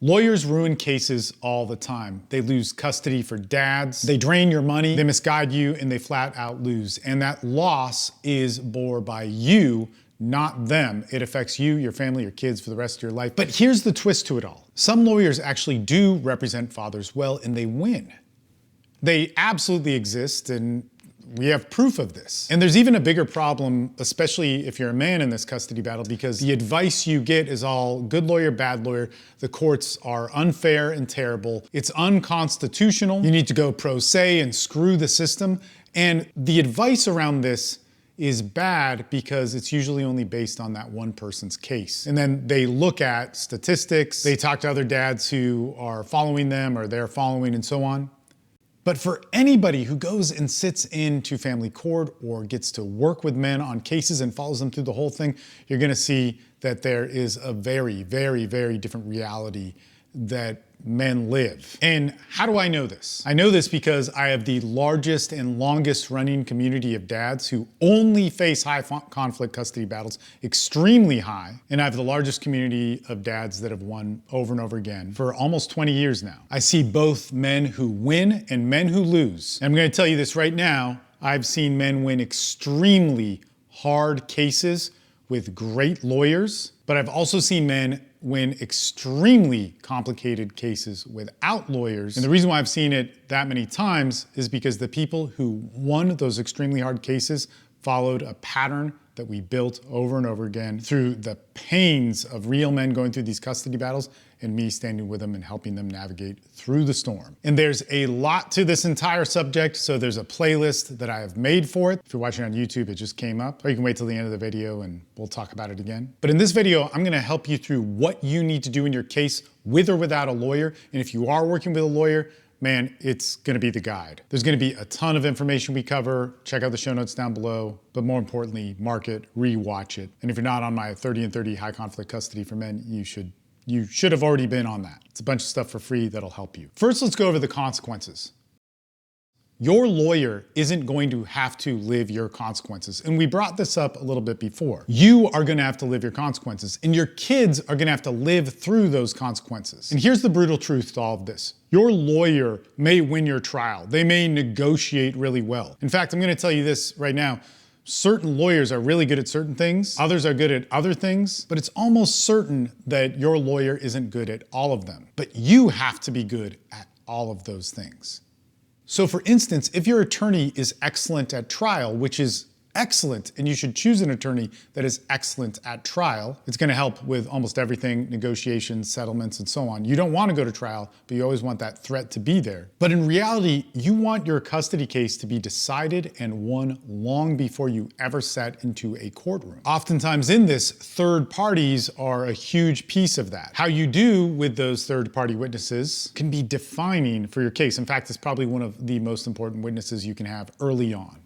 Lawyers ruin cases all the time. They lose custody for dads, they drain your money, they misguide you, and they flat out lose. And that loss is bore by you, not them. It affects you, your family, your kids for the rest of your life. But here's the twist to it all. Some lawyers actually do represent fathers well, and they win. They absolutely exist, and we have proof of this. And there's even a bigger problem, especially if you're a man in this custody battle, because the advice you get is all good lawyer, bad lawyer. The courts are unfair and terrible. It's unconstitutional. You need to go pro se and screw the system. And the advice around this is bad because it's usually only based on that one person's case. And then they look at statistics, they talk to other dads who are following them or they're following and so on. But for anybody who goes and sits into family court or gets to work with men on cases and follows them through the whole thing, you're gonna see that there is a very, very, very different reality that men live. And how do I know this? I know this because I have the largest and longest running community of dads who only face high conflict custody battles, extremely high. And I have the largest community of dads that have won over and over again for almost 20 years now. I see both men who win and men who lose. And I'm gonna tell you this right now, I've seen men win extremely hard cases with great lawyers, but I've also seen men win extremely complicated cases without lawyers. And the reason why I've seen it that many times is because the people who won those extremely hard cases followed a pattern that we built over and over again through the pains of real men going through these custody battles and me standing with them and helping them navigate through the storm. And there's a lot to this entire subject, so there's a playlist that I have made for it. If you're watching on YouTube, it just came up, or you can wait till the end of the video and we'll talk about it again. But in this video, I'm gonna help you through what you need to do in your case with or without a lawyer. And if you are working with a lawyer, man, it's gonna be the guide. There's gonna be a ton of information we cover. Check out the show notes down below, but more importantly, mark it, re-watch it. And if you're not on my 30 and 30 high conflict custody for men, you should have already been on that. It's a bunch of stuff for free that'll help you. First, let's go over the consequences. Your lawyer isn't going to have to live your consequences. And we brought this up a little bit before. You are gonna have to live your consequences, and your kids are gonna have to live through those consequences. And here's the brutal truth to all of this. Your lawyer may win your trial. They may negotiate really well. In fact, I'm gonna tell you this right now. Certain lawyers are really good at certain things, others are good at other things, but it's almost certain that your lawyer isn't good at all of them. But you have to be good at all of those things. So for instance, if your attorney is excellent at trial, which is excellent, and you should choose an attorney that is excellent at trial. It's gonna help with almost everything, negotiations, settlements, and so on. You don't wanna go to trial, but you always want that threat to be there. But in reality, you want your custody case to be decided and won long before you ever sat into a courtroom. Oftentimes in this, third parties are a huge piece of that. How you do with those third-party witnesses can be defining for your case. In fact, it's probably one of the most important witnesses you can have early on.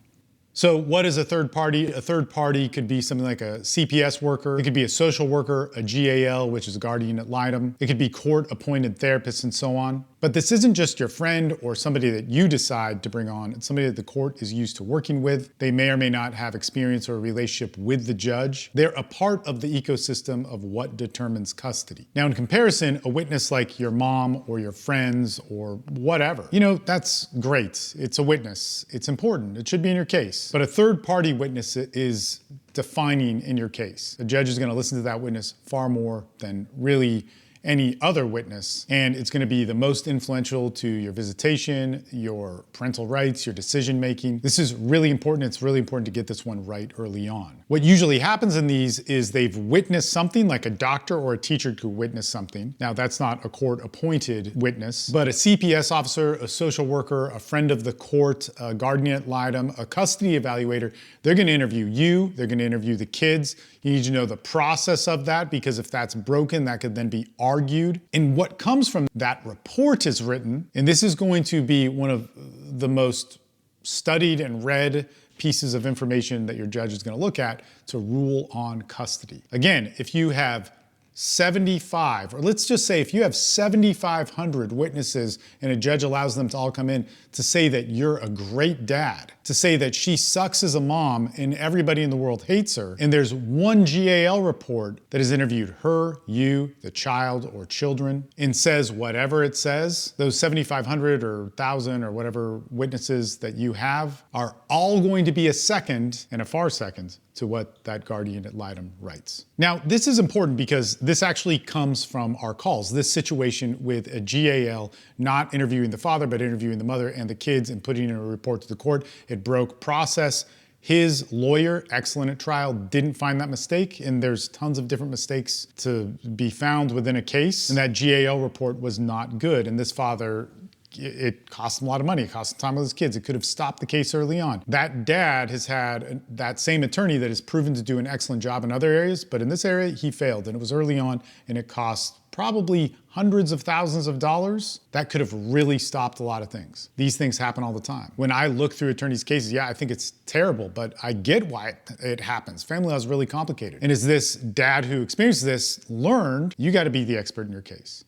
So what is a third party? A third party could be something like a CPS worker. It could be a social worker, a GAL, which is a guardian ad litem. It could be court-appointed therapists and so on. But this isn't just your friend or somebody that you decide to bring on. It's somebody that the court is used to working with. They may or may not have experience or a relationship with the judge. They're a part of the ecosystem of what determines custody. Now, in comparison, a witness like your mom or your friends or whatever, that's great. It's a witness. It's important. It should be in your case. But a third-party witness is defining in your case. The judge is going to listen to that witness far more than really any other witness, and it's gonna be the most influential to your visitation, your parental rights, your decision making. This is really important. It's really important to get this one right early on. What usually happens in these is they've witnessed something, like a doctor or a teacher could witness something. Now, that's not a court-appointed witness, but a CPS officer, a social worker, a friend of the court, a guardian ad litem, a custody evaluator, they're gonna interview you, they're gonna interview the kids. You need to know the process of that, because if that's broken, that could then be argued. And what comes from that report is written, and this is going to be one of the most studied and read pieces of information that your judge is going to look at to rule on custody. Again, if you have 75, or let's just say if you have 7,500 witnesses and a judge allows them to all come in to say that you're a great dad, to say that she sucks as a mom and everybody in the world hates her, and there's one GAL report that has interviewed her, you, the child, or children, and says whatever it says, those 7,500 or 1,000 or whatever witnesses that you have are all going to be a second and a far second to what that guardian ad litem writes. Now, this is important because this actually comes from our calls. This situation with a GAL not interviewing the father, but interviewing the mother and the kids and putting in a report to the court. It broke process. His lawyer, excellent at trial, didn't find that mistake, and there's tons of different mistakes to be found within a case, and that GAL report was not good, and this father, it cost him a lot of money. It cost him time with his kids. It could have stopped the case early on. That dad has had that same attorney that has proven to do an excellent job in other areas, but in this area, he failed, and it was early on, and it cost probably hundreds of thousands of dollars. That could have really stopped a lot of things. These things happen all the time. When I look through attorneys' cases, yeah, I think it's terrible, but I get why it happens. Family law is really complicated. And as this dad who experienced this learned, you got to be the expert in your case.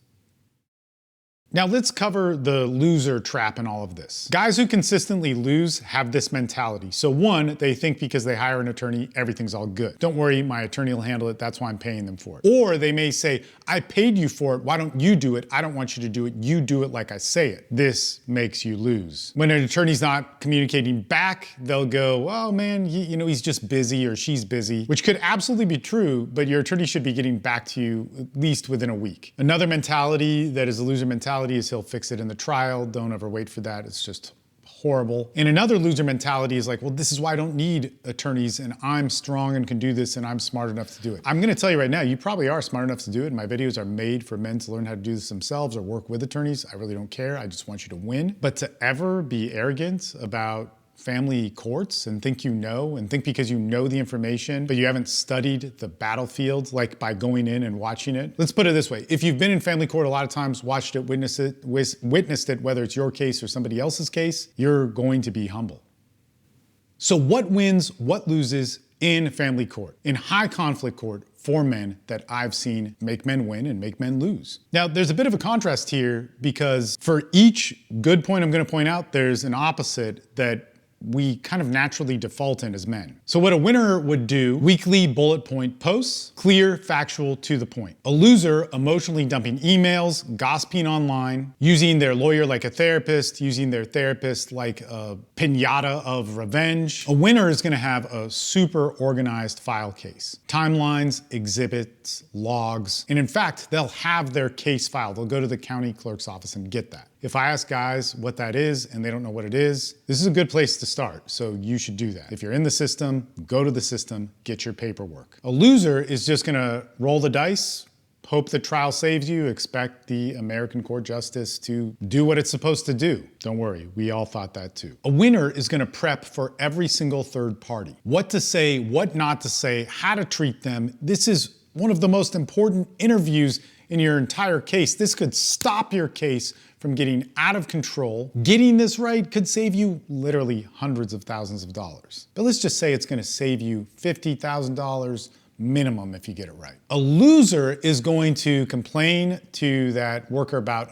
Now let's cover the loser trap in all of this. Guys who consistently lose have this mentality. So one, they think because they hire an attorney, everything's all good. Don't worry, my attorney will handle it. That's why I'm paying them for it. Or they may say, I paid you for it. Why don't you do it? I don't want you to do it. You do it like I say it. This makes you lose. When an attorney's not communicating back, they'll go, oh man, he's just busy or she's busy, which could absolutely be true, but your attorney should be getting back to you at least within a week. Another mentality that is a loser mentality is he'll fix it in the trial. Don't ever wait for that. It's just horrible. And another loser mentality is like, well, this is why I don't need attorneys and I'm strong and can do this and I'm smart enough to do it. I'm gonna tell you right now, you probably are smart enough to do it. My videos are made for men to learn how to do this themselves or work with attorneys. I really don't care. I just want you to win. But to ever be arrogant about family courts and think and think because you know the information, but you haven't studied the battlefield, like by going in and watching it. Let's put it this way. If you've been in family court a lot of times, watched it, witnessed it, whether it's your case or somebody else's case, you're going to be humble. So what wins, what loses in family court, in high conflict court for men that I've seen make men win and make men lose? Now, there's a bit of a contrast here because for each good point I'm going to point out, there's an opposite that we kind of naturally default in as men. So what a winner would do, weekly bullet point posts, clear, factual, to the point. A loser, emotionally dumping emails, gossiping online, using their lawyer like a therapist, using their therapist like a piñata of revenge. A winner is gonna have a super organized file case. Timelines, exhibits, logs, and in fact, they'll have their case file. They'll go to the county clerk's office and get that. If I ask guys what that is and they don't know what it is, this is a good place to start, so you should do that. If you're in the system, go to the system, get your paperwork. A loser is just gonna roll the dice, hope the trial saves you, expect the American court justice to do what it's supposed to do. Don't worry, we all thought that too. A winner is gonna prep for every single third party. What to say, what not to say, how to treat them. This is one of the most important interviews in your entire case. This could stop your case from getting out of control. Getting this right could save you literally hundreds of thousands of dollars. But let's just say it's gonna save you $50,000 minimum if you get it right. A loser is going to complain to that worker about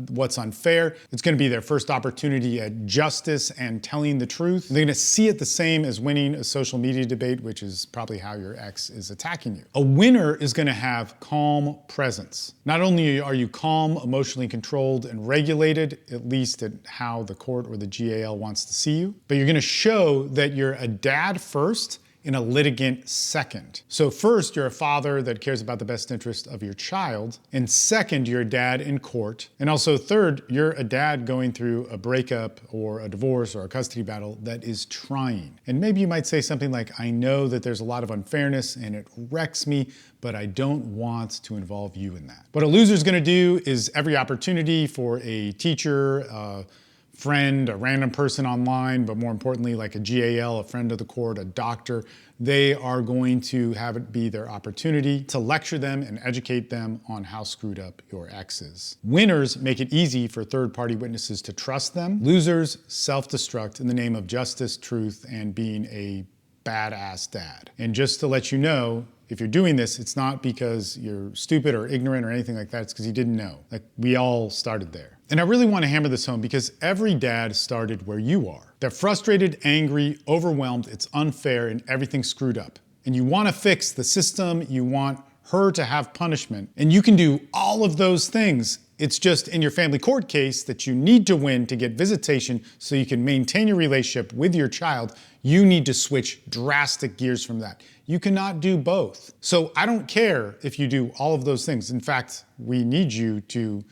what's unfair. It's going to be their first opportunity at justice and telling the truth. They're going to see it the same as winning a social media debate, which is probably how your ex is attacking you. A winner is going to have calm presence. Not only are you calm, emotionally controlled, and regulated, at least at how the court or the GAL wants to see you, but you're going to show that you're a dad first and a litigant second. So first, you're a father that cares about the best interest of your child, and second, you're a dad in court, and also third, you're a dad going through a breakup or a divorce or a custody battle that is trying. And maybe you might say something like, I know that there's a lot of unfairness and it wrecks me, but I don't want to involve you in that. What a loser's gonna do is every opportunity for a teacher, friend, a random person online, but more importantly, like a GAL, a friend of the court, a doctor, they are going to have it be their opportunity to lecture them and educate them on how screwed up your ex is. Winners make it easy for third-party witnesses to trust them. Losers self-destruct in the name of justice, truth, and being a badass dad. And just to let you know, if you're doing this, it's not because you're stupid or ignorant or anything like that. It's because you didn't know. Like, we all started there. And I really want to hammer this home because every dad started where you are. They're frustrated, angry, overwhelmed, it's unfair, and everything's screwed up. And you want to fix the system, you want her to have punishment, and you can do all of those things. It's just in your family court case that you need to win to get visitation so you can maintain your relationship with your child. You need to switch drastic gears from that. You cannot do both. So I don't care if you do all of those things. In fact, we need you to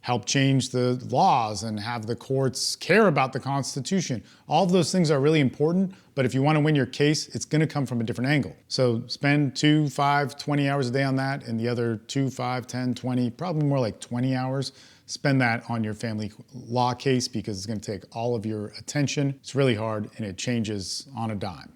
help change the laws and have the courts care about the Constitution. All of those things are really important, but if you want to win your case, it's going to come from a different angle. So spend 2, 5, 20 hours a day on that, and the other 2, 5, 10, 20, probably more like 20 hours. Spend that on your family law case because it's going to take all of your attention. It's really hard, and it changes on a dime.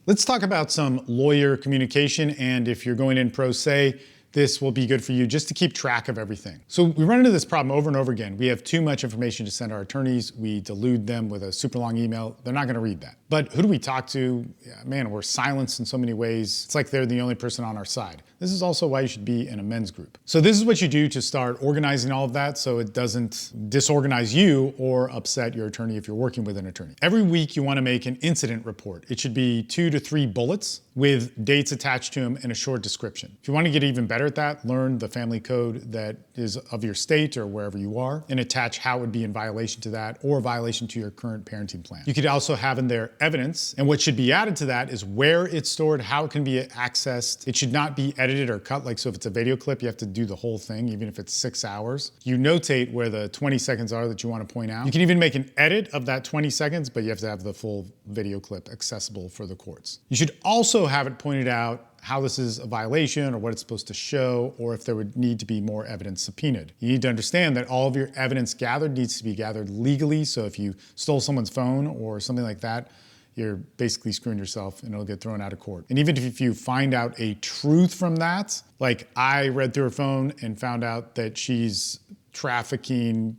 Let's talk about some lawyer communication, and if you're going in pro se, this will be good for you just to keep track of everything. So we run into this problem over and over again. We have too much information to send our attorneys. We delude them with a super long email. They're not gonna read that. But who do we talk to? Yeah, man, we're silenced in so many ways. It's like they're the only person on our side. This is also why you should be in a men's group. So this is what you do to start organizing all of that so it doesn't disorganize you or upset your attorney if you're working with an attorney. Every week you wanna make an incident report. It should be 2 to 3 bullets with dates attached to them and a short description. If you want to get even better at that, learn the family code that is of your state or wherever you are and attach how it would be in violation to that or violation to your current parenting plan. You could also have in there evidence, and what should be added to that is where it's stored, how it can be accessed. It should not be edited or cut. Like, so if it's a video clip, you have to do the whole thing, even if it's 6 hours. You notate where the 20 seconds are that you want to point out. You can even make an edit of that 20 seconds, but you have to have the full video clip accessible for the courts. You should also have it pointed out how this is a violation or what it's supposed to show, or if there would need to be more evidence subpoenaed. You need to understand that all of your evidence gathered needs to be gathered legally. So if you stole someone's phone or something like that, you're basically screwing yourself and it'll get thrown out of court. And even if you find out a truth from that, like I read through her phone and found out that she's trafficking,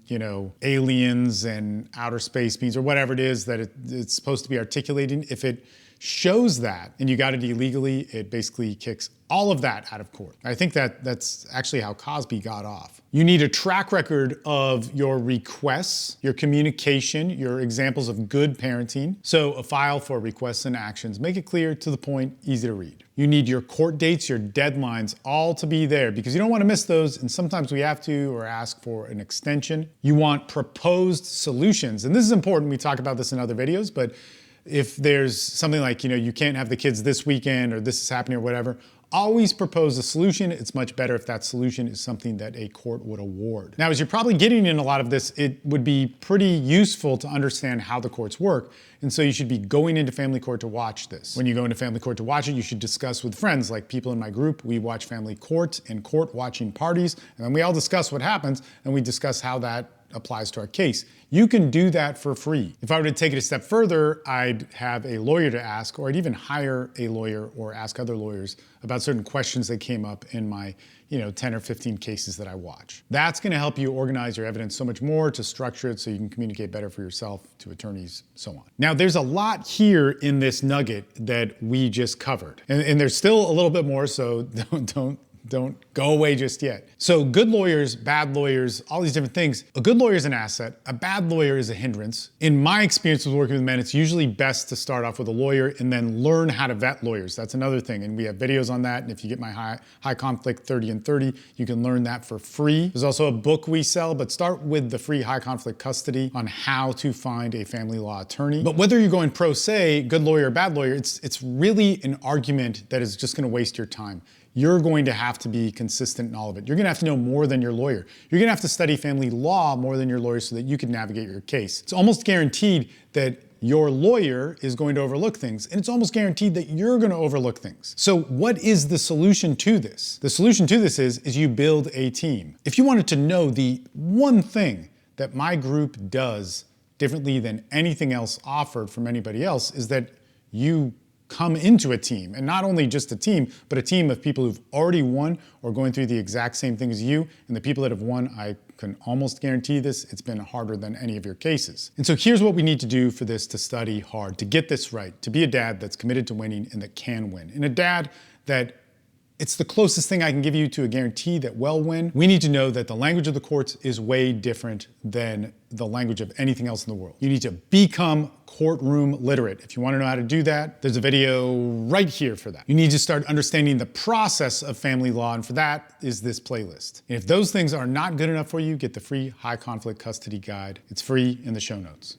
aliens and outer space beings or whatever it is that it's supposed to be articulating, if it shows that and you got it illegally, it basically kicks all of that out of court. I think that's actually how Cosby got off. You need a track record of your requests, your communication, your examples of good parenting. So a file for requests and actions. Make it clear, to the point, easy to read. You need your court dates, your deadlines, all to be there because you don't want to miss those, and sometimes we have to or ask for an extension. You want proposed solutions, and this is important. We talk about this in other videos, but if there's something like, you can't have the kids this weekend or this is happening or whatever, always propose a solution. It's much better if that solution is something that a court would award. Now, as you're probably getting in a lot of this, it would be pretty useful to understand how the courts work. And so you should be going into family court to watch this. When you go into family court to watch it, you should discuss with friends, like people in my group. We watch family court and court watching parties, and then we all discuss what happens, and we discuss how that applies to our case. You can do that for free. If I were to take it a step further, I'd have a lawyer to ask, or I'd even hire a lawyer or ask other lawyers about certain questions that came up in my 10 or 15 cases that I watch. That's gonna help you organize your evidence so much more, to structure it so you can communicate better for yourself, to attorneys, so on. Now, there's a lot here in this nugget that we just covered. And there's still a little bit more, so don't go away just yet. So good lawyers, bad lawyers, all these different things. A good lawyer is an asset. A bad lawyer is a hindrance. In my experience with working with men, it's usually best to start off with a lawyer and then learn how to vet lawyers. That's another thing. And we have videos on that. And if you get my high conflict 30 and 30, you can learn that for free. There's also a book we sell, but start with the free high conflict custody on how to find a family law attorney. But whether you're going pro se, good lawyer, or bad lawyer, it's really an argument that is just gonna waste your time. You're going to have to be consistent in all of it. You're gonna have to know more than your lawyer. You're gonna have to study family law more than your lawyer so that you can navigate your case. It's almost guaranteed that your lawyer is going to overlook things, and it's almost guaranteed that you're gonna overlook things. So what is the solution to this? The solution to this is you build a team. If you wanted to know the one thing that my group does differently than anything else offered from anybody else, is that you come into a team, and not only just a team, but a team of people who've already won or going through the exact same thing as you. And the people that have won, I can almost guarantee this, it's been harder than any of your cases. And so here's what we need to do for this to study hard, to get this right, to be a dad that's committed to winning and that can win, and a dad that it's the closest thing I can give you to a guarantee that we'll win. We need to know that the language of the courts is way different than the language of anything else in the world. You need to become courtroom literate. If you want to know how to do that, there's a video right here for that. You need to start understanding the process of family law, and for that is this playlist. And if those things are not good enough for you, get the free high conflict custody guide. It's free in the show notes.